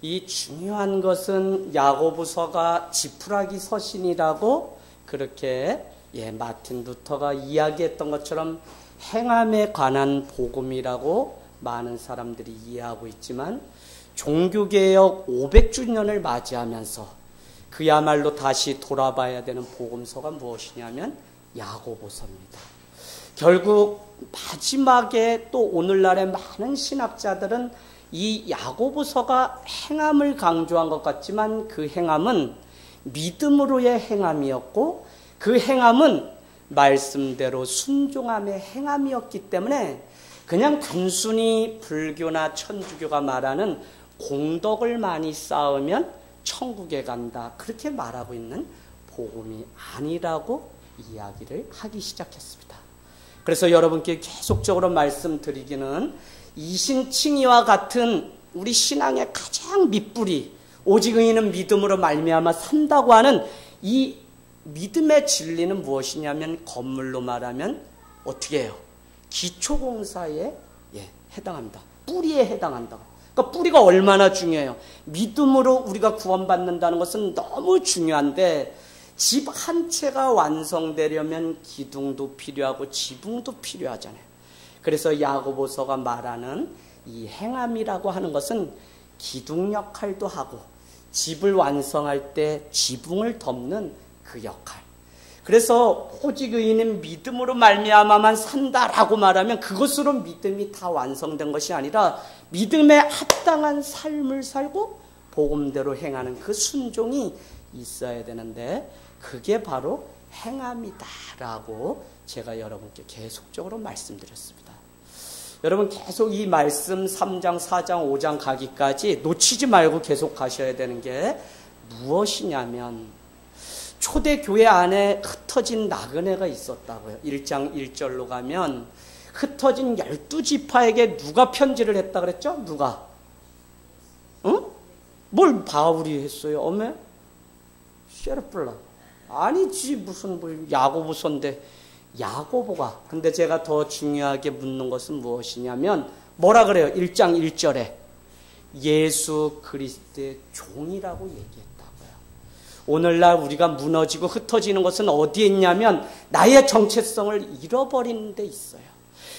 이 중요한 것은 야고보서가 지푸라기 서신이라고 그렇게 마틴 루터가 이야기했던 것처럼 행함에 관한 복음이라고 많은 사람들이 이해하고 있지만 종교개혁 500주년을 맞이하면서 그야말로 다시 돌아봐야 되는 복음서가 무엇이냐면 야고보서입니다. 결국 마지막에 또 오늘날의 많은 신학자들은 이 야고보서가 행함을 강조한 것 같지만 그 행함은 믿음으로의 행함이었고 그 행함은 말씀대로 순종함의 행함이었기 때문에 그냥 단순히 불교나 천주교가 말하는 공덕을 많이 쌓으면 천국에 간다 그렇게 말하고 있는 복음이 아니라고 이야기를 하기 시작했습니다. 그래서 여러분께 계속적으로 말씀드리기는 이신칭의와 같은 우리 신앙의 가장 밑뿌리 오직 의인은 믿음으로 말미암아 산다고 하는 이 믿음의 진리는 무엇이냐면 건물로 말하면 어떻게 해요? 기초공사에 해당합니다. 뿌리에 해당한다. 그러니까 뿌리가 얼마나 중요해요. 믿음으로 우리가 구원받는다는 것은 너무 중요한데 집 한 채가 완성되려면 기둥도 필요하고 지붕도 필요하잖아요. 그래서 야고보서가 말하는 이 행함이라고 하는 것은 기둥 역할도 하고 집을 완성할 때 지붕을 덮는 그 역할. 그래서 오직 의인은 믿음으로 말미암아만 산다라고 말하면 그것으로 믿음이 다 완성된 것이 아니라 믿음에 합당한 삶을 살고 복음대로 행하는 그 순종이 있어야 되는데 그게 바로 행함이다라고 제가 여러분께 계속적으로 말씀드렸습니다. 여러분 계속 이 말씀 3장, 4장, 5장 가기까지 놓치지 말고 계속 가셔야 되는 게 무엇이냐면 초대교회 안에 흩어진 나그네가 있었다고요. 1장 1절로 가면 흩어진 12지파에게 누가 편지를 했다 그랬죠? 누가? 응? 뭘 바울이 했어요? 어메? 쉐르플라. 아니지 무슨 야고보서인데 야고보가. 근데 제가 더 중요하게 묻는 것은 무엇이냐면 뭐라 그래요? 1장 1절에 예수 그리스도의 종이라고 얘기했다고요. 오늘날 우리가 무너지고 흩어지는 것은 어디에 있냐면 나의 정체성을 잃어버리는 데 있어요.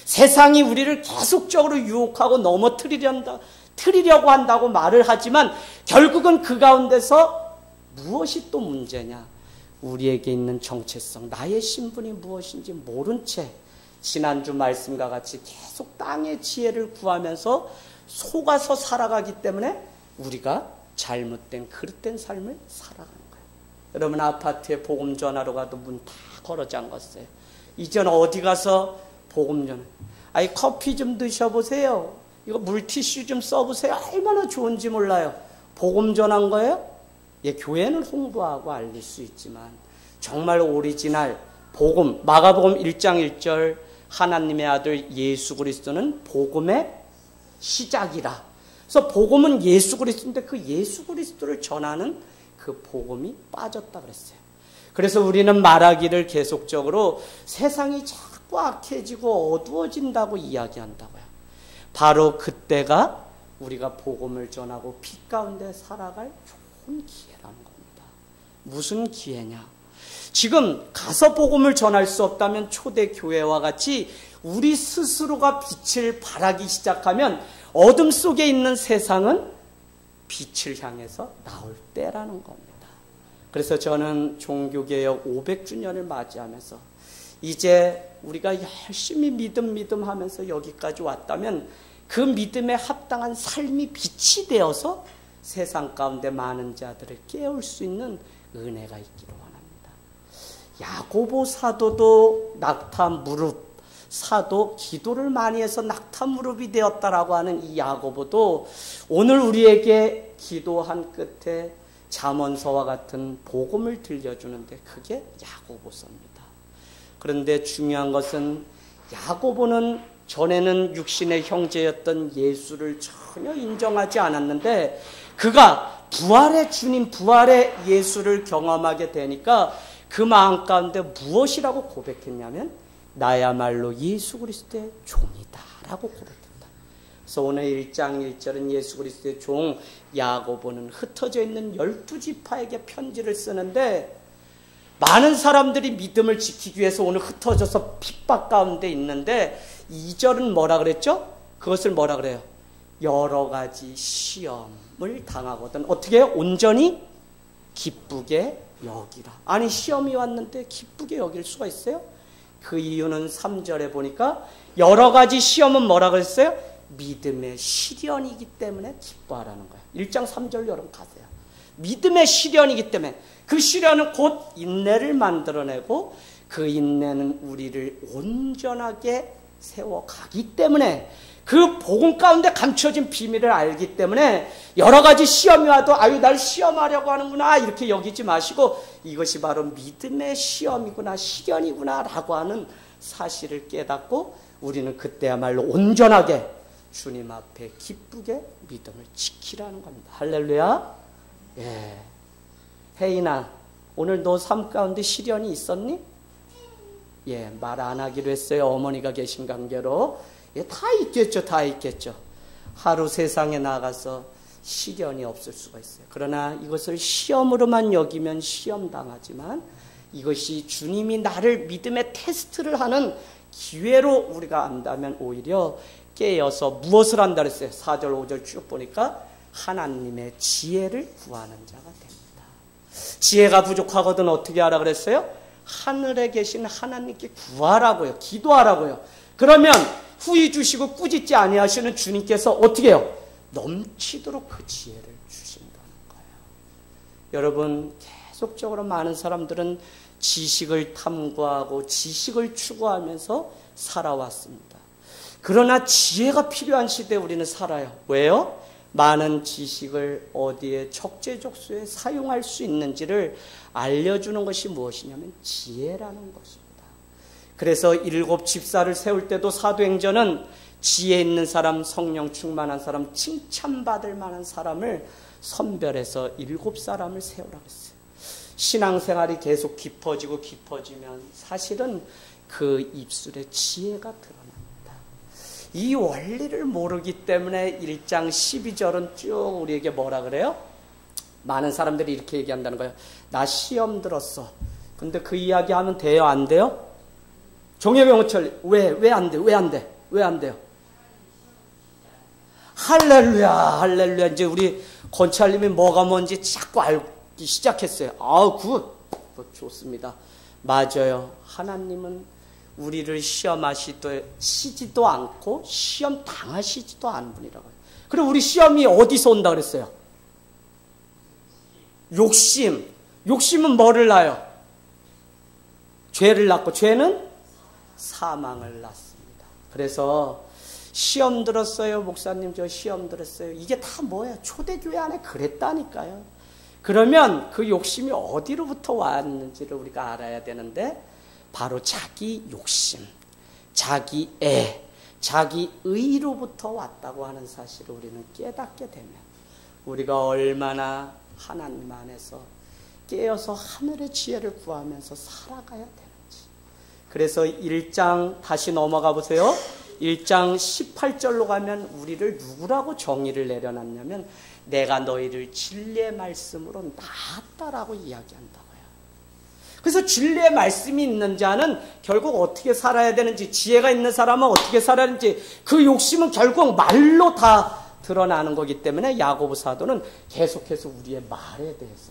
세상이 우리를 계속적으로 유혹하고 넘어뜨리려고 한다고 말을 하지만 결국은 그 가운데서 무엇이 또 문제냐? 우리에게 있는 정체성, 나의 신분이 무엇인지 모른 채 지난주 말씀과 같이 계속 땅의 지혜를 구하면서 속아서 살아가기 때문에 우리가 잘못된 그릇된 삶을 살아가는 거예요. 여러분 아파트에 복음 전하러 가도 문 다 걸어 잠갔어요. 이제는 어디 가서 복음 전해. 아이 커피 좀 드셔보세요. 이거 물티슈 좀 써보세요. 얼마나 좋은지 몰라요. 복음 전한 거예요? 교회는 홍보하고 알릴 수 있지만 정말 오리지널 복음, 마가복음 1장 1절 하나님의 아들 예수 그리스도는 복음의 시작이라. 그래서 복음은 예수 그리스도인데 그 예수 그리스도를 전하는 그 복음이 빠졌다 그랬어요. 그래서 우리는 말하기를 계속적으로 세상이 자꾸 악해지고 어두워진다고 이야기한다고요. 바로 그때가 우리가 복음을 전하고 빛 가운데 살아갈 좋은 기회라는 겁니다. 무슨 기회냐? 지금 가서 복음을 전할 수 없다면 초대교회와 같이 우리 스스로가 빛을 발하기 시작하면 어둠 속에 있는 세상은 빛을 향해서 나올 때라는 겁니다. 그래서 저는 종교개혁 500주년을 맞이하면서 이제 우리가 열심히 믿음 하면서 여기까지 왔다면 그 믿음에 합당한 삶이 빛이 되어서 세상 가운데 많은 자들을 깨울 수 있는 은혜가 있기를 원합니다. 야고보 사도도 낙타 무릎, 사도 기도를 많이 해서 낙타 무릎이 되었다라고 하는 이 야고보도 오늘 우리에게 기도한 끝에 잠언서와 같은 복음을 들려주는데 그게 야고보서입니다. 그런데 중요한 것은 야고보는 전에는 육신의 형제였던 예수를 전혀 인정하지 않았는데 그가 부활의 주님, 부활의 예수를 경험하게 되니까 그 마음 가운데 무엇이라고 고백했냐면 나야말로 예수 그리스도의 종이다 라고 고백했다. 그래서 오늘 1장 1절은 예수 그리스도의 종 야고보는 흩어져 있는 12지파에게 편지를 쓰는데, 많은 사람들이 믿음을 지키기 위해서 오늘 흩어져서 핍박 가운데 있는데, 2절은 뭐라 그랬죠? 그것을 뭐라 그래요? 여러 가지 시험을 당하거든 어떻게 해요? 온전히 기쁘게 여기라. 아니, 시험이 왔는데 기쁘게 여길 수가 있어요? 그 이유는 3절에 보니까 여러 가지 시험은 뭐라 그랬어요? 믿음의 시련이기 때문에 기뻐하라는 거예요. 1장 3절 여러분 가세요. 믿음의 시련이기 때문에, 그 시련은 곧 인내를 만들어내고, 그 인내는 우리를 온전하게 세워가기 때문에, 그 복음 가운데 감춰진 비밀을 알기 때문에 여러 가지 시험이 와도 아유 날 시험하려고 하는구나 이렇게 여기지 마시고, 이것이 바로 믿음의 시험이구나, 시련이구나 라고 하는 사실을 깨닫고 우리는 그때야말로 온전하게 주님 앞에 기쁘게 믿음을 지키라는 겁니다. 할렐루야. 예. 혜인아, 오늘 너 삶 가운데 시련이 있었니? 예, 말 안 하기로 했어요. 어머니가 계신 관계로. 예, 다 있겠죠. 다 있겠죠. 하루 세상에 나가서 시련이 없을 수가 있어요. 그러나 이것을 시험으로만 여기면 시험 당하지만, 이것이 주님이 나를 믿음의 테스트를 하는 기회로 우리가 안다면 오히려 깨어서 무엇을 한다 그랬어요? 4절 5절 쭉 보니까 하나님의 지혜를 구하는 자가 됩니다. 지혜가 부족하거든 어떻게 하라 그랬어요? 하늘에 계신 하나님께 구하라고요. 기도하라고요. 그러면 후히 주시고 꾸짖지 아니하시는 주님께서 어떻게 해요? 넘치도록 그 지혜를 주신다는 거예요. 여러분, 계속적으로 많은 사람들은 지식을 탐구하고 지식을 추구하면서 살아왔습니다. 그러나 지혜가 필요한 시대에 우리는 살아요. 왜요? 많은 지식을 어디에 적재적소에 사용할 수 있는지를 알려주는 것이 무엇이냐면 지혜라는 것입니다. 그래서 7 집사를 세울 때도 사도행전은 지혜 있는 사람, 성령 충만한 사람, 칭찬받을 만한 사람을 선별해서 7 사람을 세우라고 했어요. 신앙생활이 계속 깊어지면 사실은 그 입술에 지혜가 드러납니다. 이 원리를 모르기 때문에 1장 12절은 쭉 우리에게 뭐라 그래요? 많은 사람들이 이렇게 얘기한다는 거예요. 나 시험 들었어. 근데 그 이야기 하면 돼요? 안 돼요? 종회병호철 왜 안 돼? 왜 안 돼? 왜 안 돼요? 할렐루야, 할렐루야. 이제 우리 권찰님이 뭐가 뭔지 자꾸 알기 시작했어요. 아우, 굿. 좋습니다. 맞아요. 하나님은 우리를 시험하시지도 않고 시험 당하시지도 않은 분이라고요. 그리고 우리 시험이 어디서 온다 그랬어요? 욕심. 욕심은 뭐를 낳아요? 죄를 낳고, 죄는 사망을 낳습니다. 그래서 시험 들었어요. 목사님 저 시험 들었어요. 이게 다 뭐예요? 초대교회 안에 그랬다니까요. 그러면 그 욕심이 어디로부터 왔는지를 우리가 알아야 되는데, 바로 자기 욕심, 자기 자기 의로부터 왔다고 하는 사실을 우리는 깨닫게 되면 우리가 얼마나 하나님 안에서 깨어서 하늘의 지혜를 구하면서 살아가야 되는지. 그래서 1장 다시 넘어가 보세요. 1장 18절로 가면 우리를 누구라고 정의를 내려놨냐면, 내가 너희를 진리의 말씀으로 낳았다라고 이야기한다고요. 그래서 진리의 말씀이 있는 자는 결국 어떻게 살아야 되는지, 지혜가 있는 사람은 어떻게 살아야 되는지, 그 욕심은 결국 말로 다 드러나는 거기 때문에 야고보 사도는 계속해서 우리의 말에 대해서,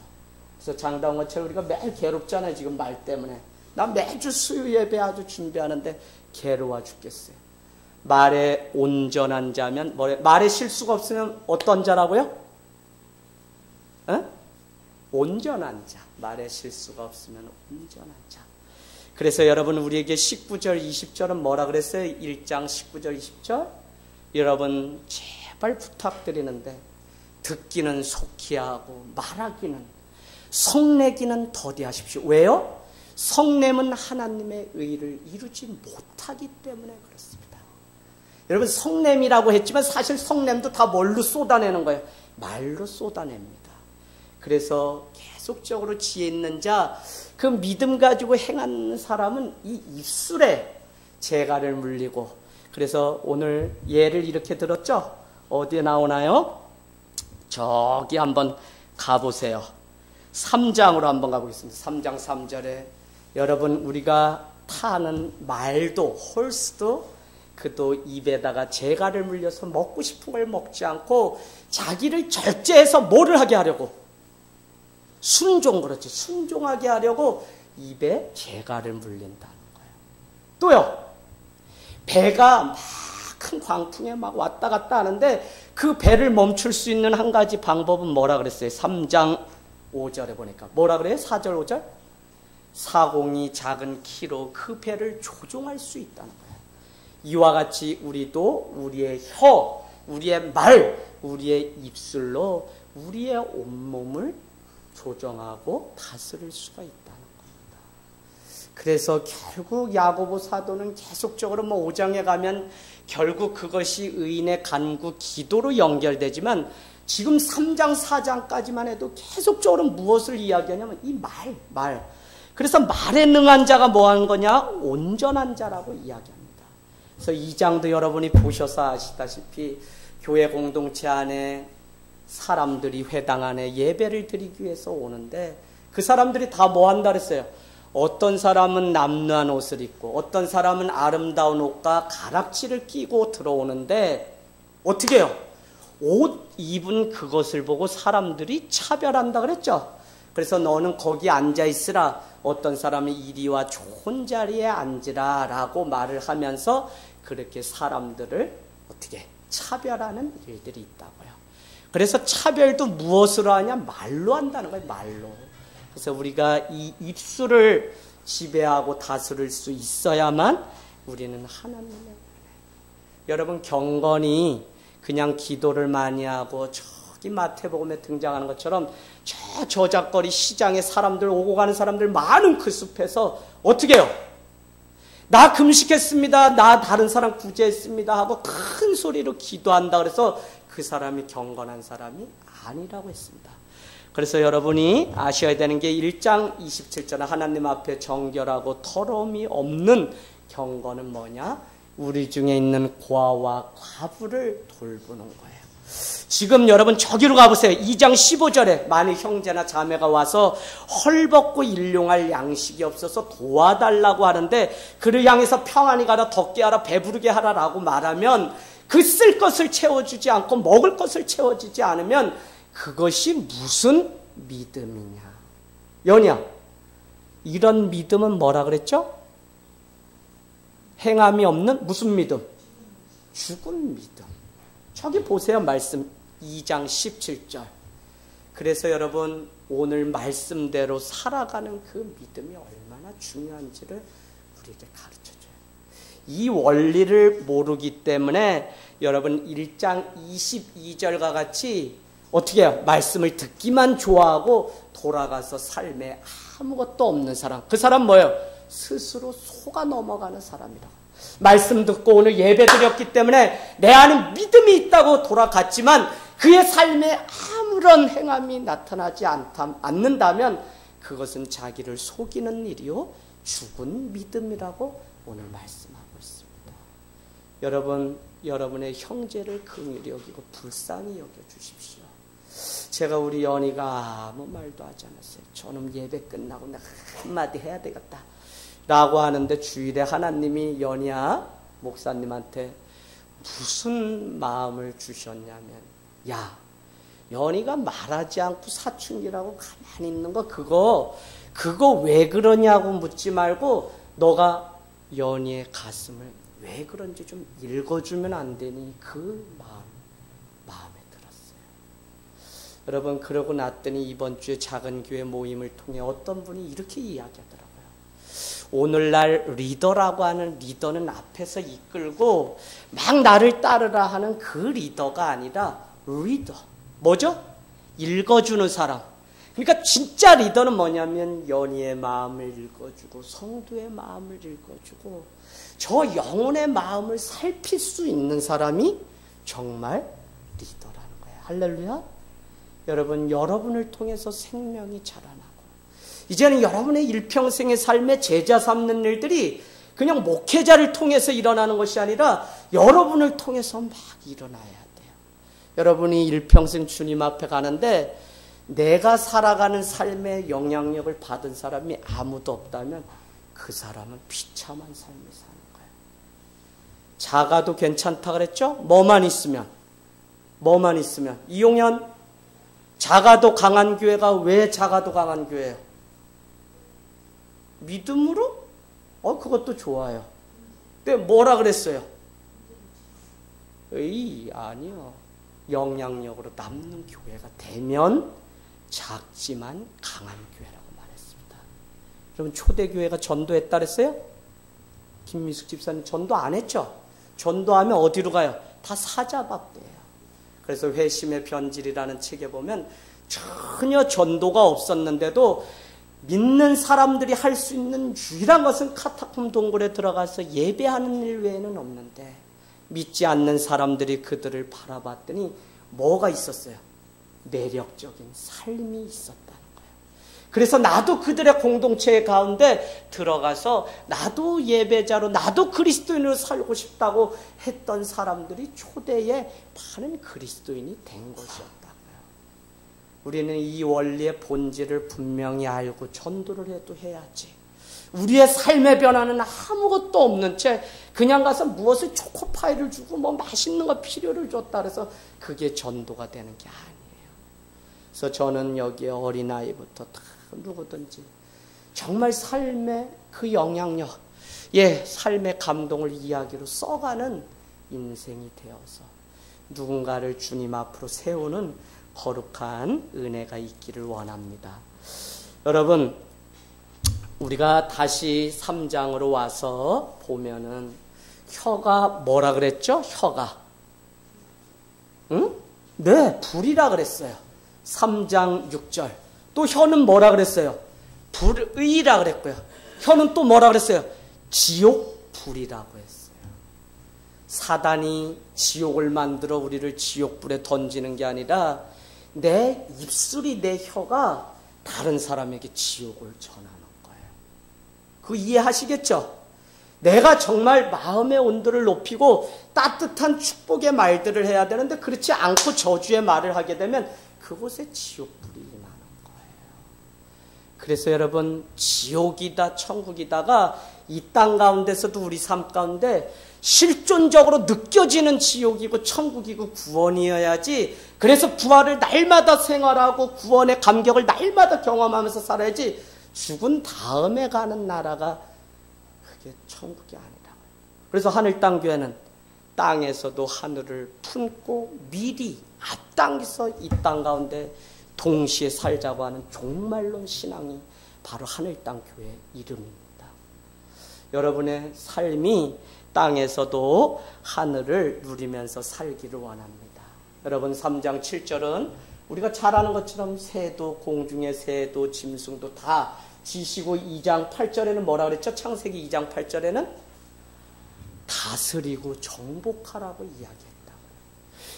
그래서 장다원처럼 우리가 매일 괴롭잖아요. 지금 말 때문에. 나 매주 수요 예배 아주 준비하는데 괴로워 죽겠어요. 말에 온전한 자면, 말에 실수가 없으면 어떤 자라고요? 온전한 자. 말에 실수가 없으면 온전한 자. 그래서 여러분, 우리에게 19절 20절은 뭐라 그랬어요? 1장 19절 20절. 여러분 제발 부탁드리는데, 듣기는 속히 하고 말하기는, 성내기는 더디하십시오. 왜요? 성냄은 하나님의 의를 이루지 못하기 때문에 그렇습니다. 여러분, 성냄이라고 했지만 사실 성냄도 다 뭘로 쏟아내는 거예요? 말로 쏟아냅니다. 그래서 계속적으로 지혜 있는 자, 그 믿음 가지고 행하는 사람은 이 입술에 재갈을 물리고, 그래서 오늘 예를 이렇게 들었죠? 어디에 나오나요? 저기 한번 가보세요. 3장으로 한번 가보겠습니다. 3장 3절에 여러분 우리가 타는 말도 홀스도 그도 입에다가 재갈을 물려서 먹고 싶은 걸 먹지 않고 자기를 절제해서 뭐를 하게 하려고? 그렇지. 순종하게 하려고 입에 재갈을 물린다는 거예요. 또요. 배가 막 큰 광풍에 막 왔다 갔다 하는데 그 배를 멈출 수 있는 한 가지 방법은 뭐라 그랬어요? 3장 5절에 보니까. 뭐라 그래요? 4절 5절? 사공이 작은 키로 그 배를 조종할 수 있다는 거예요. 이와 같이 우리도 우리의 혀, 우리의 말, 우리의 입술로 우리의 온몸을 조정하고 다스릴 수가 있다는 겁니다. 그래서 결국 야고보 사도는 계속적으로 5장에 가면 결국 그것이 의인의 간구 기도로 연결되지만 지금 3장 4장까지만 해도 계속적으로 무엇을 이야기하냐면 이 말. 그래서 말에 능한 자가 뭐 하는 거냐? 온전한 자라고 이야기합니다. 그래서 2장도 여러분이 보셔서 아시다시피 교회 공동체 안에 사람들이 회당 안에 예배를 드리기 위해서 오는데 그 사람들이 다 뭐 한다 그랬어요? 어떤 사람은 남루한 옷을 입고 어떤 사람은 아름다운 옷과 가락지를 끼고 들어오는데 어떻게 해요? 옷 입은 그것을 보고 사람들이 차별한다 그랬죠? 그래서 너는 거기 앉아있으라. 어떤 사람은 이리와 좋은 자리에 앉으라 라고 말을 하면서 그렇게 사람들을 어떻게 차별하는 일들이 있다고요. 그래서 차별도 무엇으로 하냐? 말로 한다는 거예요. 말로. 그래서 우리가 이 입술을 지배하고 다스릴 수 있어야만 우리는 하나님의 여러분 경건이 그냥 기도를 많이 하고 저기 마태복음에 등장하는 것처럼 저 저작거리 시장에 사람들 오고 가는 사람들 많은 그 숲에서 어떻게 해요? 나 금식했습니다. 나 다른 사람 구제했습니다. 하고 큰 소리로 기도한다. 그래서 그 사람이 경건한 사람이 아니라고 했습니다. 그래서 여러분이 아셔야 되는 게 1장 27절에 하나님 앞에 정결하고 더러움이 없는 경건은 뭐냐? 우리 중에 있는 고아와 과부를 돌보는 거예요. 지금 여러분 저기로 가보세요. 2장 15절에 만일 형제나 자매가 와서 헐벗고 일용할 양식이 없어서 도와달라고 하는데 그를 향해서 평안히 가라 덥게 하라 배부르게 하라라고 말하면 그 쓸 것을 채워주지 않고 먹을 것을 채워주지 않으면 그것이 무슨 믿음이냐? 연희야, 이런 믿음은 뭐라 그랬죠? 행함이 없는 무슨 믿음? 죽은 믿음. 저기 보세요. 말씀 2장 17절. 그래서 여러분 오늘 말씀대로 살아가는 그 믿음이 얼마나 중요한지를 우리에게 가르쳐줘요. 이 원리를 모르기 때문에 여러분 1장 22절과 같이 어떻게 해요? 말씀을 듣기만 좋아하고 돌아가서 삶에 아무것도 없는 사람. 그 사람 뭐예요? 스스로 속아 넘어가는 사람이라고. 말씀 듣고 오늘 예배 드렸기 때문에 내 안에 믿음이 있다고 돌아갔지만 그의 삶에 아무런 행함이 나타나지 않는다면 그것은 자기를 속이는 일이요 죽은 믿음이라고 오늘 말씀하고 있습니다. 여러분, 여러분의 형제를 긍휼히 여기고 불쌍히 여겨주십시오. 제가 우리 연희가 아무 말도 하지 않았어요. 저는 예배 끝나고 내가 한마디 해야 되겠다 라고 하는데 주일에 하나님이 연희야 목사님한테 무슨 마음을 주셨냐면 야 연희가 말하지 않고 사춘기라고 가만히 있는 거 그거 왜 그러냐고 묻지 말고 너가 연희의 가슴을 왜 그런지 좀 읽어주면 안 되니 그 마음에 들었어요. 여러분 그러고 났더니 이번 주에 작은 교회 모임을 통해 어떤 분이 이렇게 이야기하더라고요. 오늘날 리더라고 하는 리더는 앞에서 이끌고 막 나를 따르라 하는 그 리더가 아니라 리더. 뭐죠? 읽어주는 사람. 그러니까 진짜 리더는 뭐냐면 연희의 마음을 읽어주고 성도의 마음을 읽어주고 저 영혼의 마음을 살필 수 있는 사람이 정말 리더라는 거예요. 할렐루야. 여러분 여러분을 통해서 생명이 자라나고 이제는 여러분의 일평생의 삶에 제자 삼는 일들이 그냥 목회자를 통해서 일어나는 것이 아니라 여러분을 통해서 막 일어나야 돼요. 여러분이 일평생 주님 앞에 가는데 내가 살아가는 삶의 영향력을 받은 사람이 아무도 없다면 그 사람은 비참한 삶을 사는 거예요. 작아도 괜찮다 그랬죠? 뭐만 있으면. 이용현, 작아도 강한 교회가 왜 작아도 강한 교회예요? 믿음으로? 그것도 좋아요. 근데 뭐라 그랬어요? 아니요. 영향력으로 남는 교회가 되면 작지만 강한 교회라고 말했습니다. 여러분, 초대교회가 전도했다 그랬어요? 김미숙 집사님 전도 안 했죠? 전도하면 어디로 가요? 다 사자박대예요. 그래서 회심의 변질이라는 책에 보면 전혀 전도가 없었는데도 믿는 사람들이 할 수 있는 유일한 것은 카타콤 동굴에 들어가서 예배하는 일 외에는 없는데 믿지 않는 사람들이 그들을 바라봤더니 뭐가 있었어요? 내력적인 삶이 있었다는 거예요. 그래서 나도 그들의 공동체 가운데 들어가서 나도 예배자로 나도 그리스도인으로 살고 싶다고 했던 사람들이 초대에 많은 그리스도인이 된 것이었다고요. 우리는 이 원리의 본질을 분명히 알고 전도를 해도 해야지. 우리의 삶의 변화는 아무것도 없는 채 그냥 가서 무엇을 초코파이를 주고 뭐 맛있는 거 필요를 줬다 그래서 그게 전도가 되는 게 아니에요. 그래서 저는 여기에 어린아이부터 다 누구든지 정말 삶의 그 영향력, 삶의 감동을 이야기로 써가는 인생이 되어서 누군가를 주님 앞으로 세우는 거룩한 은혜가 있기를 원합니다. 여러분, 우리가 다시 3장으로 와서 보면은 혀가 뭐라 그랬죠? 혀가. 네, 불이라 그랬어요. 3장 6절. 또 혀는 뭐라 그랬어요? 불의라 그랬고요. 혀는 또 뭐라 그랬어요? 지옥 불이라고 했어요. 사단이 지옥을 만들어 우리를 지옥불에 던지는 게 아니라 내 입술이, 내 혀가 다른 사람에게 지옥을 전하는 거예요. 그거 이해하시겠죠? 내가 정말 마음의 온도를 높이고 따뜻한 축복의 말들을 해야 되는데 그렇지 않고 저주의 말을 하게 되면 그곳에 지옥불이 임하는 거예요. 그래서 여러분, 지옥이다 천국이다가 이 땅 가운데서도 우리 삶 가운데 실존적으로 느껴지는 지옥이고 천국이고 구원이어야지. 그래서 부활을 날마다 생활하고 구원의 감격을 날마다 경험하면서 살아야지. 죽은 다음에 가는 나라가 그게 천국이 아니라. 그래서 하늘 땅 교회는 땅에서도 하늘을 품고 미리 앞당겨서 이 땅 가운데 동시에 살자고 하는 종말론 신앙이 바로 하늘 땅 교회의 이름입니다. 여러분의 삶이 땅에서도 하늘을 누리면서 살기를 원합니다. 여러분, 3장 7절은 우리가 잘 아는 것처럼 새도, 공중의 새도, 짐승도 다 지시고 2장 8절에는 뭐라 그랬죠? 창세기 2장 8절에는 다스리고 정복하라고 이야기했다고요.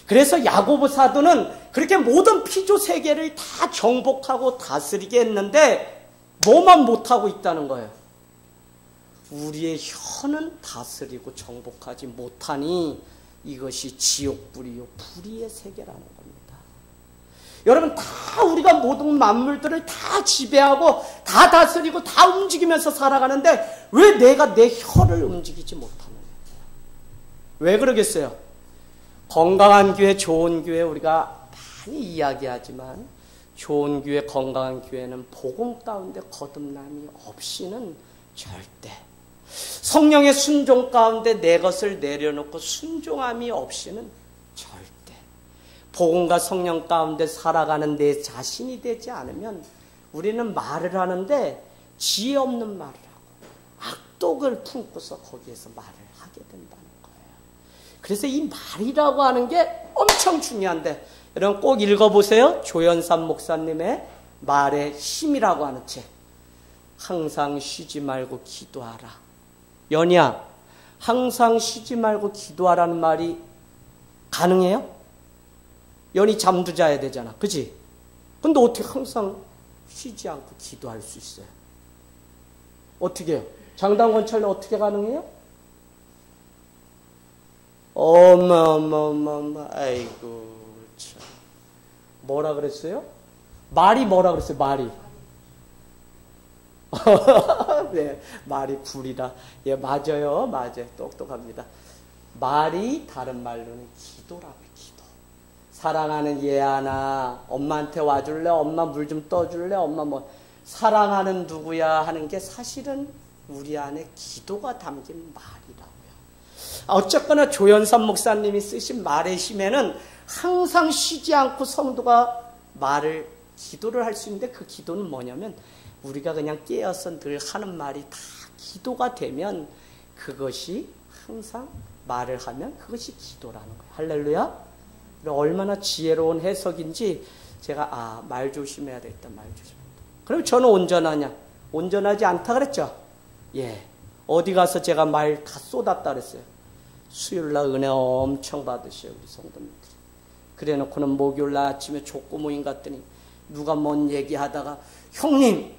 그래서 야고보 사도는 그렇게 모든 피조 세계를 다 정복하고 다스리게 했는데 뭐만 못하고 있다는 거예요? 우리의 혀는 다스리고 정복하지 못하니 이것이 지옥불이요 불의의 세계라는 겁니다. 여러분, 다 우리가 모든 만물들을 다 지배하고 다 다스리고 다 움직이면서 살아가는데 왜 내가 내 혀를 움직이지 못하는 거예요? 왜 그러겠어요? 건강한 교회, 좋은 교회 우리가 많이 이야기하지만 좋은 교회, 건강한 교회는 복음 가운데 거듭남이 없이는 절대, 성령의 순종 가운데 내 것을 내려놓고 순종함이 없이는 절대, 복음과 성령 가운데 살아가는 내 자신이 되지 않으면 우리는 말을 하는데 지혜 없는 말을 하고 악독을 품고서 거기에서 말을 하게 된다는 거예요. 그래서 이 말이라고 하는 게 엄청 중요한데 여러분 꼭 읽어보세요. 조연삼 목사님의 말의 힘이라고 하는 책. 항상 쉬지 말고 기도하라. 연희야, 항상 쉬지 말고 기도하라는 말이 가능해요? 연희 잠도 자야 되잖아. 그치? 근데 어떻게 항상 쉬지 않고 기도할 수 있어요? 어떻게 해요? 장단권찰은 어떻게 가능해요? 어머, 아이고, 참. 뭐라 그랬어요? 말이 뭐라 그랬어요, 말이? 네, 말이 굴이라. 예, 맞아요. 똑똑합니다. 말이 다른 말로는 기도라고요, 기도. 사랑하는 얘아나, 엄마한테 와줄래? 엄마 물 좀 떠줄래? 엄마 뭐, 사랑하는 누구야 하는 게 사실은 우리 안에 기도가 담긴 말이라고요. 어쨌거나 조연삼 목사님이 쓰신 말의 힘에는 항상 쉬지 않고 성도가 기도를 할 수 있는데 그 기도는 뭐냐면 우리가 그냥 깨어서 늘 하는 말이 다 기도가 되면 그것이 항상 말을 하면 그것이 기도라는 거예요. 할렐루야. 얼마나 지혜로운 해석인지 제가 말 조심해야 되겠다. 말 조심해야 돼. 그럼 저는 온전하냐? 온전하지 않다 그랬죠? 예. 어디 가서 제가 말 다 쏟았다 그랬어요. 수요일날 은혜 엄청 받으셔요. 우리 성도님들이. 그래놓고는 목요일날 아침에 족구 모임 갔더니 누가 뭔 얘기하다가 형님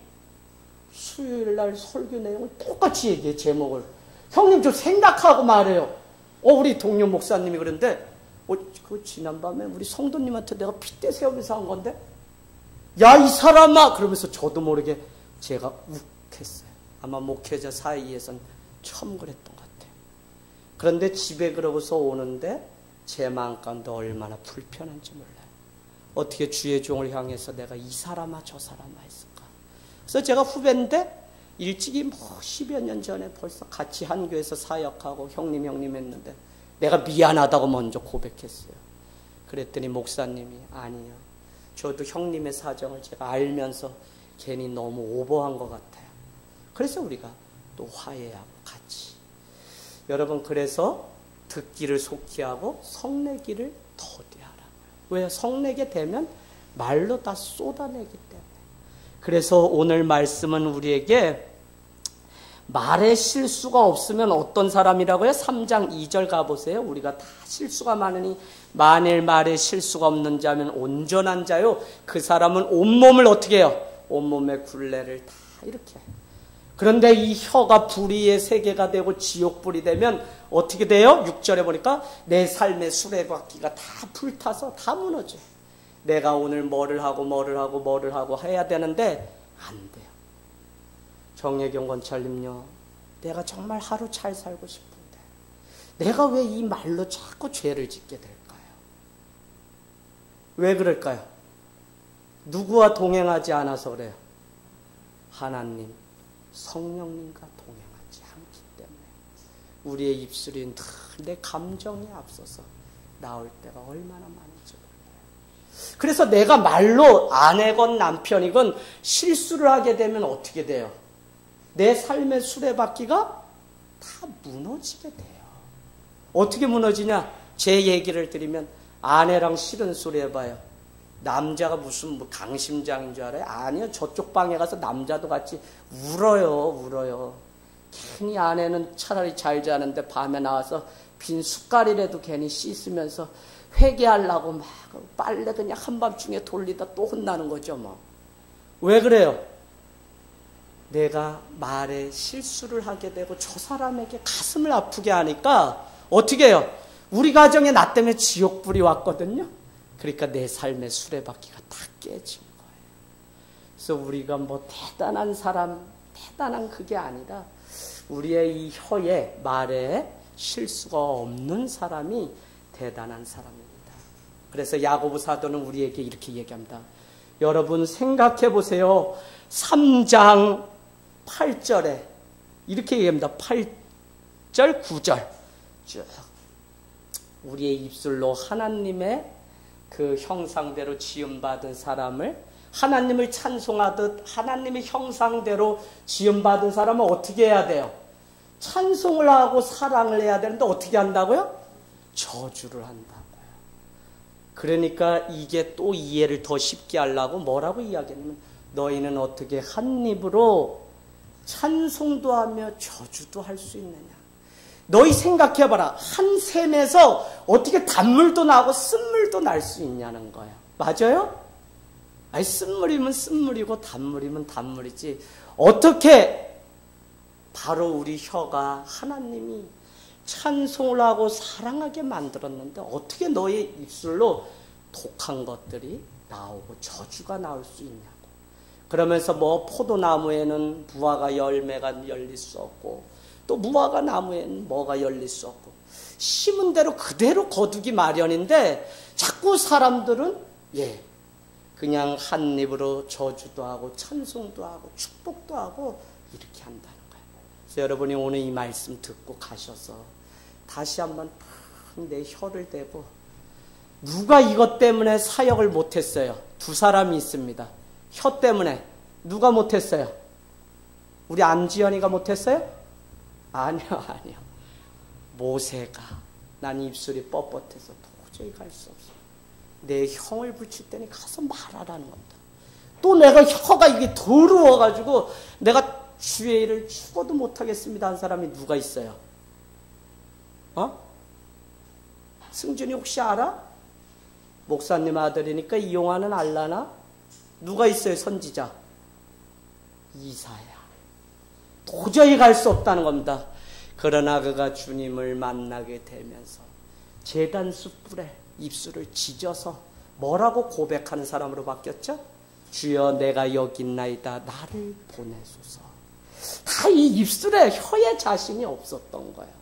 수요일날 설교 내용을 똑같이 얘기해. 제목을. 형님 좀 생각하고 말해요. 우리 동료 목사님이 그런데 그 지난밤에 우리 성도님한테 내가 핏대 세우면서 한 건데 야 이 사람아 그러면서 저도 모르게 제가 욱했어요. 아마 목회자 사이에선 처음 그랬던 것 같아요. 그런데 집에 그러고서 오는데 제 마음 가운데 얼마나 불편한지 몰라요. 어떻게 주의 종을 향해서 내가 이 사람아 저 사람아 했을까. 그래서 제가 후배인데 일찍이 10여 년 전에 벌써 같이 한 교회에서 사역하고 형님 했는데 내가 미안하다고 먼저 고백했어요. 그랬더니 목사님이 아니요. 저도 형님의 사정을 제가 알면서 괜히 너무 오버한 것 같아요. 그래서 우리가 또 화해하고 같이. 여러분 그래서 듣기를 속히 하고 성내기를 더디 하라고요. 왜? 성내게 되면 말로 다 쏟아내기 때문에. 그래서 오늘 말씀은 우리에게 말에 실수가 없으면 어떤 사람이라고요? 3장 2절 가보세요. 우리가 다 실수가 많으니 만일 말에 실수가 없는 자면 온전한 자요. 그 사람은 온몸을 어떻게 해요? 온몸의 굴레를 다 이렇게 해요. 그런데 이 혀가 불의의 세계가 되고 지옥불이 되면 어떻게 돼요? 6절에 보니까 내 삶의 수레바퀴가 다 불타서 다 무너져요. 내가 오늘 뭐를 하고 해야 되는데 안 돼요. 정혜경 권찰님요. 내가 정말 하루 잘 살고 싶은데 내가 왜 이 말로 자꾸 죄를 짓게 될까요? 왜 그럴까요? 누구와 동행하지 않아서 그래요? 하나님, 성령님과 동행하지 않기 때문에 우리의 입술이 늘 내 감정에 앞서서 나올 때가 얼마나 많은지 몰라요. 그래서 내가 말로 아내건 남편이건 실수를 하게 되면 어떻게 돼요? 내 삶의 수레바퀴가 다 무너지게 돼요. 어떻게 무너지냐? 제 얘기를 드리면 아내랑 싫은 소리 해봐요. 남자가 무슨 강심장인 줄 알아요? 아니요. 저쪽 방에 가서 남자도 같이 울어요. 괜히 아내는 차라리 잘 자는데 밤에 나와서 빈 숟갈이라도 괜히 씻으면서 회개하려고 막 빨래 그냥 한밤중에 돌리다 또 혼나는 거죠. 뭐. 왜 그래요? 내가 말에 실수를 하게 되고 저 사람에게 가슴을 아프게 하니까 어떻게 해요? 우리 가정에 나 때문에 지옥불이 왔거든요. 그러니까 내 삶의 수레바퀴가 다 깨진 거예요. 그래서 우리가 뭐 대단한 사람, 대단한 그게 아니라 우리의 이 혀에 말에 실수가 없는 사람이 대단한 사람입니다. 그래서 야고보 사도는 우리에게 이렇게 얘기합니다. 여러분 생각해 보세요. 3장 8절에 이렇게 얘기합니다. 8절, 9절 쭉 우리의 입술로 하나님의 그 형상대로 지음받은 사람을 하나님을 찬송하듯 하나님의 형상대로 지음받은 사람은 어떻게 해야 돼요? 찬송을 하고 사랑을 해야 되는데 어떻게 한다고요? 저주를 한다고요. 그러니까 이게 또 이해를 더 쉽게 하려고 뭐라고 이야기하냐면 너희는 어떻게 한 입으로 찬송도 하며 저주도 할 수 있느냐. 너희 생각해봐라. 한 샘에서 어떻게 단물도 나고 쓴물도 날 수 있냐는 거예요. 맞아요? 아니 쓴물이면 쓴물이고 단물이면 단물이지. 어떻게 바로 우리 혀가 하나님이 찬송을 하고 사랑하게 만들었는데 어떻게 너의 입술로 독한 것들이 나오고 저주가 나올 수 있냐고. 그러면서 뭐 포도나무에는 무화과 열매가 열릴 수 없고 또 무화과 나무에는 뭐가 열릴 수 없고 심은 대로 그대로 거두기 마련인데 자꾸 사람들은 그냥 한 입으로 저주도 하고 찬송도 하고 축복도 하고 이렇게 한다는 거예요. 그래서 여러분이 오늘 이 말씀 듣고 가셔서 다시 한번 내 혀를 대고, 누가 이것 때문에 사역을 못했어요? 두 사람이 있습니다. 혀 때문에. 누가 못했어요? 우리 안지연이가 못했어요? 아니요. 모세가, 난 입술이 뻣뻣해서 도저히 갈 수 없어. 내 형을 붙일 때니 가서 말하라는 겁니다. 또 내가 혀가 이게 더러워가지고 내가 주의 일을 죽어도 못하겠습니다 한 사람이 누가 있어요? 승준이 혹시 알아? 목사님 아들이니까 이용하는 알라나? 누가 있어요 선지자? 이사야. 도저히 갈 수 없다는 겁니다. 그러나 그가 주님을 만나게 되면서 제단 숯불에 입술을 지져서 뭐라고 고백하는 사람으로 바뀌었죠? 주여 내가 여기 있나이다 나를 보내소서. 다 이 입술에 혀에 자신이 없었던 거예요.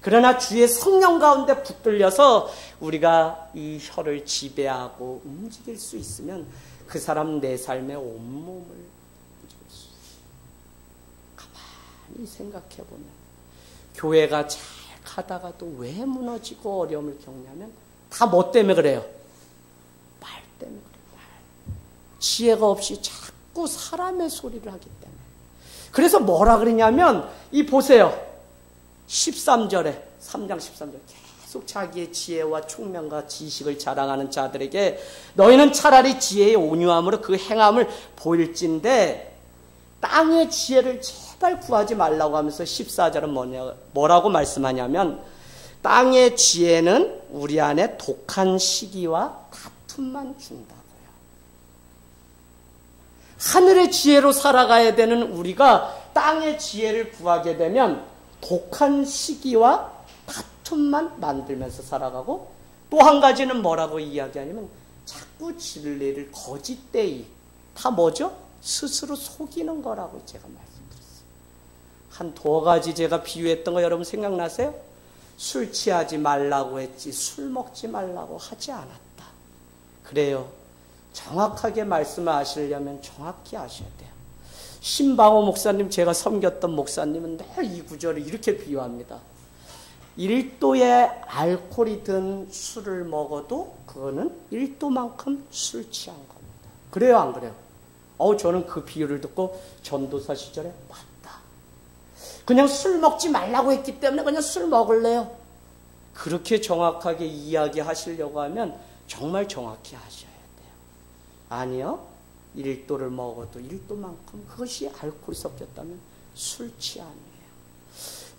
그러나 주의 성령 가운데 붙들려서 우리가 이 혀를 지배하고 움직일 수 있으면 그 사람 내 삶의 온몸을 움직일 수 있어요. 가만히 생각해보면 교회가 잘 가다가도 왜 무너지고 어려움을 겪냐면 다 뭐 때문에 그래요? 말 때문에 그래요. 말. 지혜가 없이 자꾸 사람의 소리를 하기 때문에. 그래서 뭐라 그러냐면 이 보세요. 13절에 3장 13절 계속 자기의 지혜와 총명과 지식을 자랑하는 자들에게 너희는 차라리 지혜의 온유함으로 그 행함을 보일진데 땅의 지혜를 제발 구하지 말라고 하면서 14절은 뭐라고 말씀하냐면 땅의 지혜는 우리 안에 독한 시기와 다툼만 준다고요. 하늘의 지혜로 살아가야 되는 우리가 땅의 지혜를 구하게 되면 독한 시기와 다툼만 만들면서 살아가고 또 한 가지는 뭐라고 이야기하냐면 자꾸 진리를 거짓되이 다 뭐죠? 스스로 속이는 거라고 제가 말씀드렸어요. 한 두 가지 제가 비유했던 거 여러분 생각나세요? 술 취하지 말라고 했지 술 먹지 말라고 하지 않았다. 그래요. 정확하게 말씀을 하시려면 정확히 아셔야 돼요. 신방호 목사님 제가 섬겼던 목사님은 늘 이 구절을 이렇게 비유합니다. 1도의 알코올이 든 술을 먹어도 그거는 1도만큼 술 취한 겁니다. 그래요 안 그래요? 저는 그 비유를 듣고 전도사 시절에 맞다. 그냥 술 먹지 말라고 했기 때문에 그냥 술 먹을래요. 그렇게 정확하게 이야기하시려고 하면 정말 정확히 하셔야 돼요. 아니요. 1도를 먹어도 1도만큼 그것이 알코올이 섞였다면 술 취함이에요.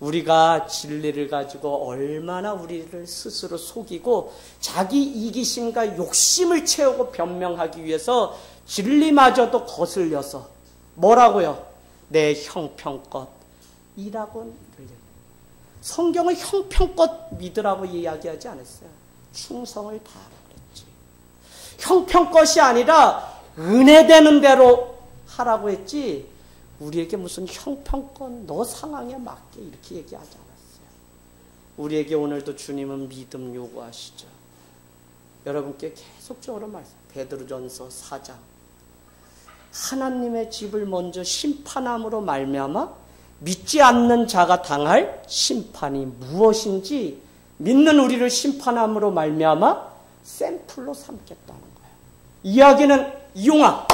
우리가 진리를 가지고 얼마나 우리를 스스로 속이고 자기 이기심과 욕심을 채우고 변명하기 위해서 진리마저도 거슬려서 뭐라고요? 내 형편껏 이라고 성경은 형편껏 믿으라고 이야기하지 않았어요. 충성을 다하라고 그랬지. 형편껏이 아니라 은혜되는 대로 하라고 했지 우리에게 무슨 형편껏 너 상황에 맞게 이렇게 얘기하지 않았어요. 우리에게 오늘도 주님은 믿음 요구하시죠. 여러분께 계속적으로 말씀 베드로전서 4장 하나님의 집을 먼저 심판함으로 말미암아 믿지 않는 자가 당할 심판이 무엇인지 믿는 우리를 심판함으로 말미암아 샘플로 삼겠다는 거예요. 이야기는 이용아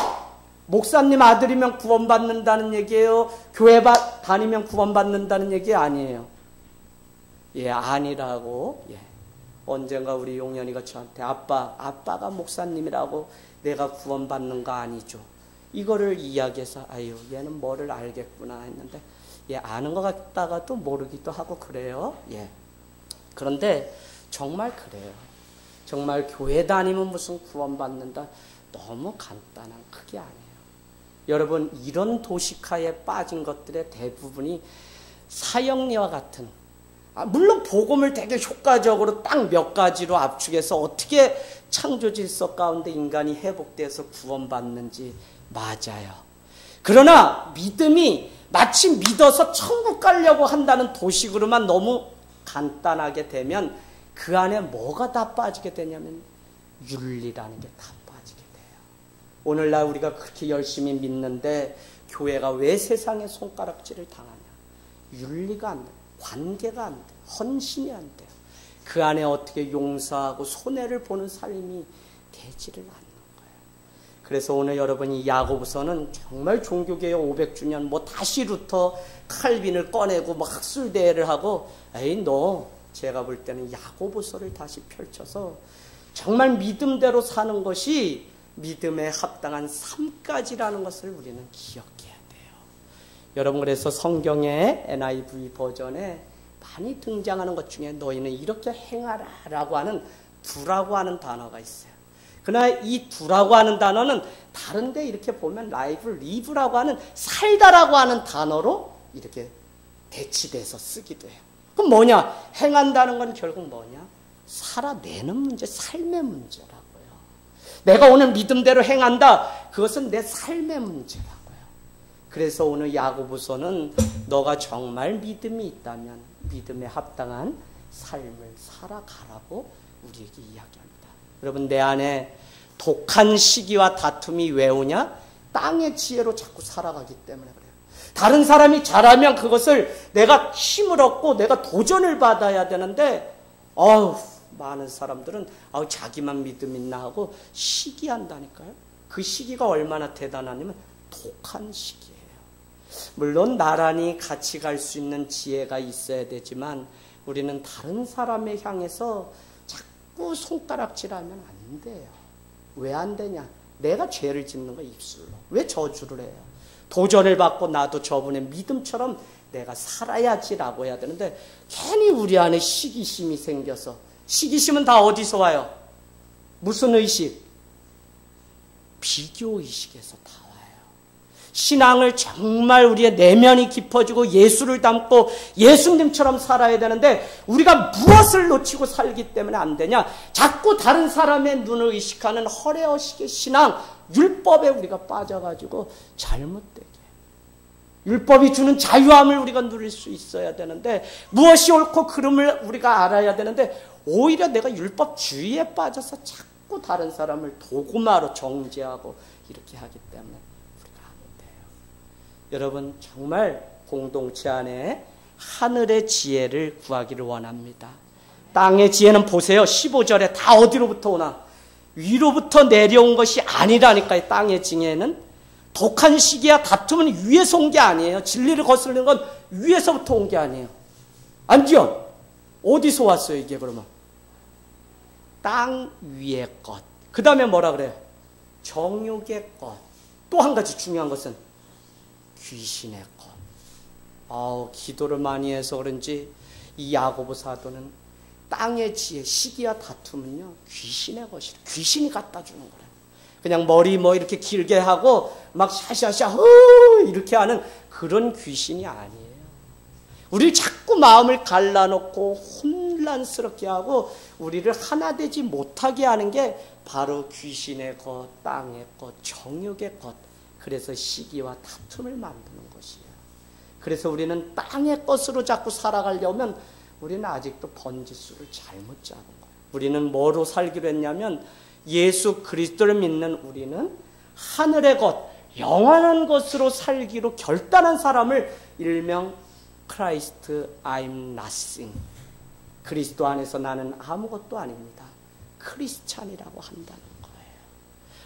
목사님 아들이면 구원받는다는 얘기예요. 교회 다니면 구원받는다는 얘기 아니에요. 아니라고. 언젠가 우리 용연이가 저한테 아빠가 목사님이라고 내가 구원받는 거 아니죠. 이거를 이야기해서 얘는 뭐를 알겠구나 했는데 아는 것 같다가도 모르기도 하고 그래요. 그런데 정말 그래요. 정말 교회 다니면 무슨 구원받는다. 너무 간단한 그게 아니에요. 여러분 이런 도식화에 빠진 것들의 대부분이 사형리와 같은, 물론 복음을 되게 효과적으로 딱 몇 가지로 압축해서 어떻게 창조 질서 가운데 인간이 회복돼서 구원받는지 맞아요. 그러나 믿음이 마치 믿어서 천국 가려고 한다는 도식으로만 너무 간단하게 되면 그 안에 뭐가 다 빠지게 되냐면 윤리라는 게 다 빠지게 돼요. 오늘날 우리가 그렇게 열심히 믿는데 교회가 왜 세상에 손가락질을 당하냐? 윤리가 안 돼요. 관계가 안 돼요. 헌신이 안 돼요. 그 안에 어떻게 용서하고 손해를 보는 삶이 되지를 않는 거예요. 그래서 오늘 여러분이 야고보서는 정말 종교개혁 500주년 다시 루터 칼빈을 꺼내고 학술대회를 하고 너 제가 볼 때는 야고보서를 다시 펼쳐서 정말 믿음대로 사는 것이 믿음에 합당한 삶까지라는 것을 우리는 기억해야 돼요. 여러분, 그래서 성경의 NIV 버전에 많이 등장하는 것 중에 너희는 이렇게 행하라 라고 하는 두라고 하는 단어가 있어요. 그러나 이 두라고 하는 단어는 다른데 이렇게 보면 live라고 하는 살다라고 하는 단어로 이렇게 대치돼서 쓰기도 해요. 그럼 뭐냐? 행한다는 건 결국 뭐냐? 살아내는 문제, 삶의 문제라고요. 내가 오늘 믿음대로 행한다. 그것은 내 삶의 문제라고요. 그래서 오늘 야고보서는 너가 정말 믿음이 있다면 믿음에 합당한 삶을 살아가라고 우리에게 이야기합니다. 여러분, 내 안에 독한 시기와 다툼이 왜 오냐? 땅의 지혜로 자꾸 살아가기 때문에 그래요. 다른 사람이 잘하면 그것을 내가 힘을 얻고 내가 도전을 받아야 되는데 많은 사람들은 자기만 믿음 있나 하고 시기한다니까요. 그 시기가 얼마나 대단하냐면 독한 시기예요. 물론 나란히 같이 갈 수 있는 지혜가 있어야 되지만 우리는 다른 사람에 향해서 자꾸 손가락질하면 안 돼요. 왜 안 되냐? 내가 죄를 짓는 거 입술로. 왜 저주를 해요? 도전을 받고 나도 저분의 믿음처럼 내가 살아야지라고 해야 되는데 괜히 우리 안에 시기심이 생겨서, 시기심은 다 어디서 와요? 무슨 의식? 비교의식에서 다 와요. 신앙을 정말 우리의 내면이 깊어지고 예수를 닮고 예수님처럼 살아야 되는데 우리가 무엇을 놓치고 살기 때문에 안 되냐? 자꾸 다른 사람의 눈을 의식하는 허례허식의 신앙, 율법에 우리가 빠져가지고 잘못되게. 율법이 주는 자유함을 우리가 누릴 수 있어야 되는데 무엇이 옳고 그름을 우리가 알아야 되는데 오히려 내가 율법주의에 빠져서 자꾸 다른 사람을 도구마로 정죄하고 이렇게 하기 때문에 우리가 안 돼요. 여러분, 정말 공동체 안에 하늘의 지혜를 구하기를 원합니다. 땅의 지혜는 보세요. 15절에 다 어디로부터 오나? 위로부터 내려온 것이 아니라니까요. 땅의 지혜는 독한 시기야 다툼은 위에서 온 게 아니에요. 진리를 거스르는 건 위에서부터 온 게 아니에요. 아니죠? 어디서 왔어요 이게 그러면? 땅 위의 것. 그 다음에 뭐라 그래요? 정욕의 것. 또 한 가지 중요한 것은 귀신의 것. 기도를 많이 해서 그런지 이 야고보 사도는 땅의 지혜, 시기와 다툼은요 귀신의 것이라. 귀신이 갖다 주는 거래요. 그냥 머리 이렇게 길게 하고 막 샤샤샤 이렇게 하는 그런 귀신이 아니에요. 우리를 자꾸 마음을 갈라놓고 혼란스럽게 하고 우리를 하나 되지 못하게 하는 게 바로 귀신의 것, 땅의 것, 정욕의 것. 그래서 시기와 다툼을 만드는 것이에요. 그래서 우리는 땅의 것으로 자꾸 살아가려면 우리는 아직도 번지수를 잘못 잡은 거예요. 우리는 뭐로 살기로 했냐면 예수 그리스도를 믿는 우리는 하늘의 것, 영원한 것으로 살기로 결단한 사람을 일명 Christ I'm nothing. 그리스도 안에서 나는 아무것도 아닙니다. 크리스찬이라고 한다는 거예요.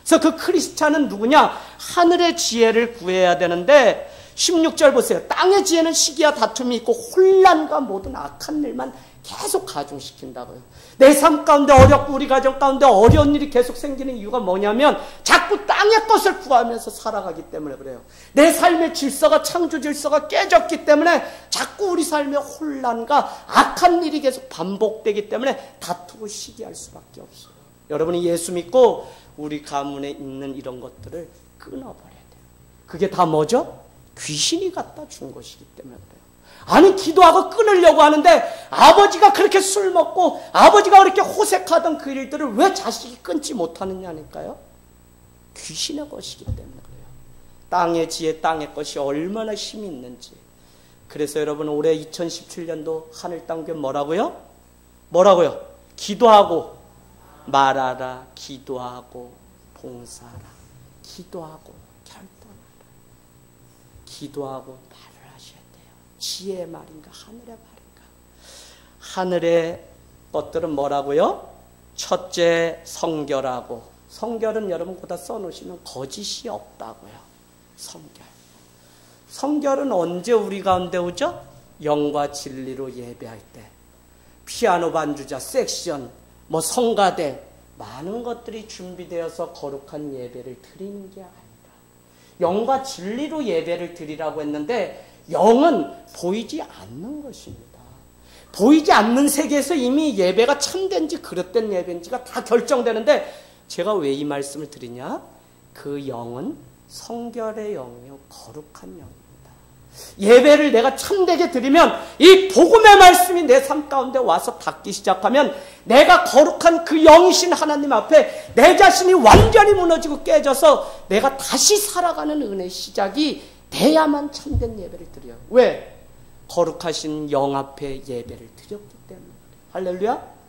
그래서 그 크리스찬은 누구냐? 하늘의 지혜를 구해야 되는데 16절 보세요. 땅의 지혜는 시기와 다툼이 있고 혼란과 모든 악한 일만 계속 가중시킨다고요. 내 삶 가운데 어렵고 우리 가정 가운데 어려운 일이 계속 생기는 이유가 뭐냐면 자꾸 땅의 것을 구하면서 살아가기 때문에 그래요. 내 삶의 질서가, 창조 질서가 깨졌기 때문에 자꾸 우리 삶의 혼란과 악한 일이 계속 반복되기 때문에 다투고 시기할 수밖에 없어요. 여러분이 예수 믿고 우리 가문에 있는 이런 것들을 끊어버려야 돼요. 그게 다 뭐죠? 귀신이 갖다 준 것이기 때문에 그래요. 아니 기도하고 끊으려고 하는데 아버지가 그렇게 술 먹고 아버지가 그렇게 호색하던 그 일들을 왜 자식이 끊지 못하느냐니까요. 귀신의 것이기 때문에 그래요. 땅의 지혜, 땅의 것이 얼마나 힘이 있는지. 그래서 여러분 올해 2017년도 하늘땅교회 뭐라고요? 뭐라고요? 기도하고 말하라, 기도하고 봉사하라, 기도하고 결단하라. 기도하고 말을 하셔야 돼요. 지혜의 말인가 하늘의 말인가. 하늘의 것들은 뭐라고요? 첫째 성결하고, 성결은 여러분 거기다 써놓으시면 거짓이 없다고요. 성결. 성결은 언제 우리 가운데 오죠? 영과 진리로 예배할 때. 피아노 반주자, 섹션, 뭐 성가대, 많은 것들이 준비되어서 거룩한 예배를 드리는 게 아니라 영과 진리로 예배를 드리라고 했는데 영은 보이지 않는 것입니다. 보이지 않는 세계에서 이미 예배가 참된지 그릇된 예배인지가 다 결정되는데 제가 왜 이 말씀을 드리냐? 그 영은 성결의 영이요 거룩한 영입니다. 예배를 내가 참되게 드리면 이 복음의 말씀이 내 삶 가운데 와서 닿기 시작하면 내가 거룩한 그 영이신 하나님 앞에 내 자신이 완전히 무너지고 깨져서 내가 다시 살아가는 은혜의 시작이 돼야만 참된 예배를 드려요. 왜? 거룩하신 영 앞에 예배를 드렸기 때문에. 할렐루야.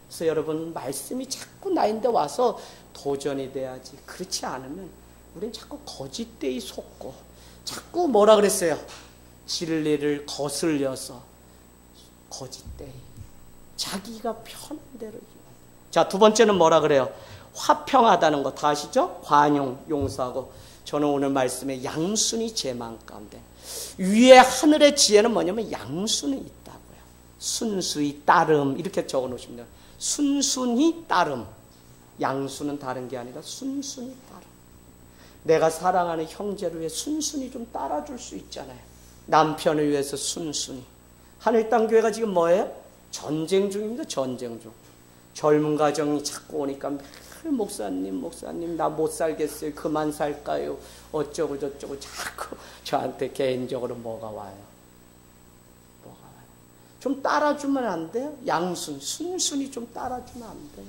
그래서 여러분 말씀이 자꾸 나인데 와서 도전이 돼야지. 그렇지 않으면 우린 자꾸 거짓되이 속고 자꾸 뭐라 그랬어요? 진리를 거슬려서 거짓되이 자기가 편한 대로. 자, 두 번째는 뭐라 그래요? 화평하다는 거 다 아시죠? 관용, 용서하고. 저는 오늘 말씀에 양순이 제 마음 가운데 위에 하늘의 지혜는 뭐냐면 양순이 있다고요. 순수히 따름 이렇게 적어 놓으시면 돼요. 순순히 따름. 양수는 다른 게 아니라 순순히 따름. 내가 사랑하는 형제를 위해 순순히 좀 따라줄 수 있잖아요. 남편을 위해서 순순히. 하늘땅교회가 지금 뭐예요? 전쟁 중입니다. 전쟁 중. 젊은 가정이 자꾸 오니까 목사님 나 못 살겠어요. 그만 살까요? 어쩌고 저쩌고 자꾸 저한테 개인적으로 뭐가 와요. 좀 따라주면 안 돼요? 양순, 순순히 좀 따라주면 안 돼요?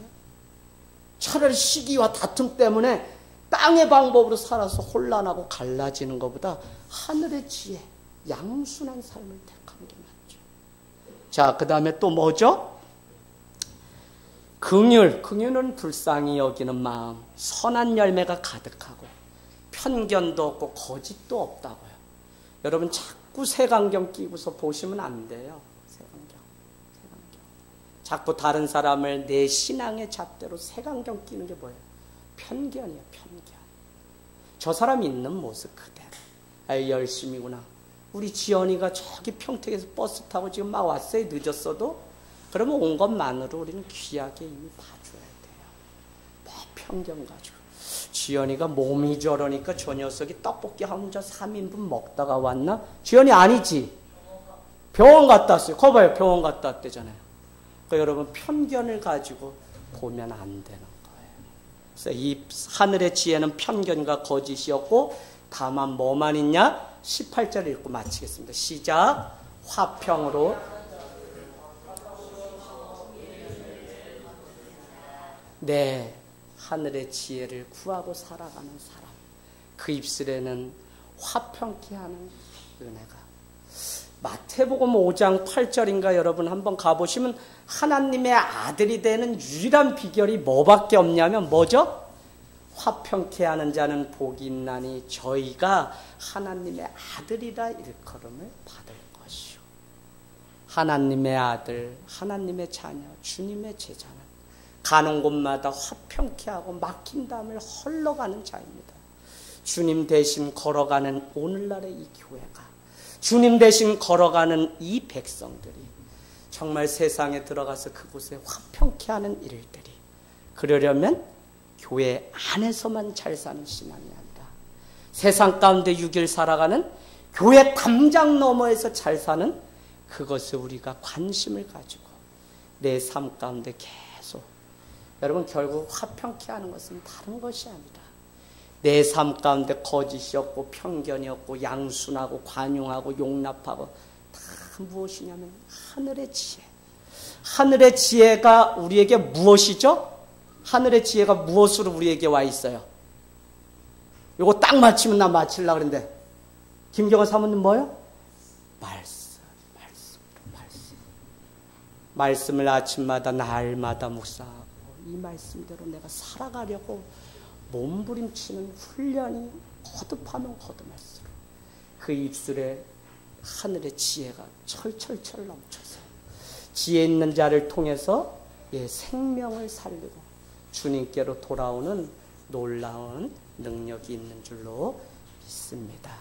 차라리 시기와 다툼 때문에 땅의 방법으로 살아서 혼란하고 갈라지는 것보다 하늘의 지혜, 양순한 삶을 택하는 게 맞죠. 자, 그 다음에 또 뭐죠? 긍휼. 긍휼은 불쌍히 여기는 마음, 선한 열매가 가득하고 편견도 없고 거짓도 없다고요. 여러분 자꾸 색안경 끼고서 보시면 안 돼요. 색안경. 자꾸 다른 사람을 내 신앙의 잣대로 색안경 끼는 게 뭐예요? 편견이에요. 편견. 저 사람 있는 모습 그대로. 아유 열심이구나. 우리 지연이가 저기 평택에서 버스 타고 지금 막 왔어요. 늦었어도. 그러면 온 것만으로 우리는 귀하게 이미 봐줘야 돼요. 뭐 편견 가지고. 지연이가 몸이 저러니까 저 녀석이 떡볶이 혼자 3인분 먹다가 왔나? 지연이 아니지. 병원 갔다 왔어요. 거 봐요. 병원 갔다 왔대잖아요. 그러니까 여러분 편견을 가지고 보면 안 되는 거예요. 그래서 이 하늘의 지혜는 편견과 거짓이 없고 다만 뭐만 있냐? 18절 읽고 마치겠습니다. 시작. 화평으로 네, 하늘의 지혜를 구하고 살아가는 사람. 그 입술에는 화평케 하는 은혜가. 마태복음 5장 8절인가 여러분 한번 가보시면 하나님의 아들이 되는 유일한 비결이 뭐밖에 없냐면 뭐죠? 화평케 하는 자는 복이 있나니 저희가 하나님의 아들이라 일컬음을 받을 것이요. 하나님의 아들, 하나님의 자녀, 주님의 제자는 가는 곳마다 화평케 하고 막힌 담을 흘러가는 자입니다. 주님 대신 걸어가는 오늘날의 이 교회가, 주님 대신 걸어가는 이 백성들이 정말 세상에 들어가서 그곳에 화평케 하는 일들이, 그러려면 교회 안에서만 잘 사는 신앙이 아니라 세상 가운데 6일 살아가는 교회 담장 너머에서 잘 사는 그것을 우리가 관심을 가지고 내 삶 가운데 계속, 여러분 결국 화평케 하는 것은 다른 것이 아니라 내 삶 가운데 거짓이 없고 편견이 없고 양순하고 관용하고 용납하고 다 무엇이냐면 하늘의 지혜. 하늘의 지혜가 우리에게 무엇이죠? 하늘의 지혜가 무엇으로 우리에게 와 있어요? 요거 딱 맞히면 나 맞히려고 그랬는데 김경호 사모님 뭐요? 말씀. 말씀을 아침마다 날마다 묵상하고 이 말씀대로 내가 살아가려고 몸부림치는 훈련이 거듭하면 거듭할수록 그 입술에 하늘의 지혜가 철철철 넘쳐서 지혜 있는 자를 통해서 생명을 살리고 주님께로 돌아오는 놀라운 능력이 있는 줄로 믿습니다.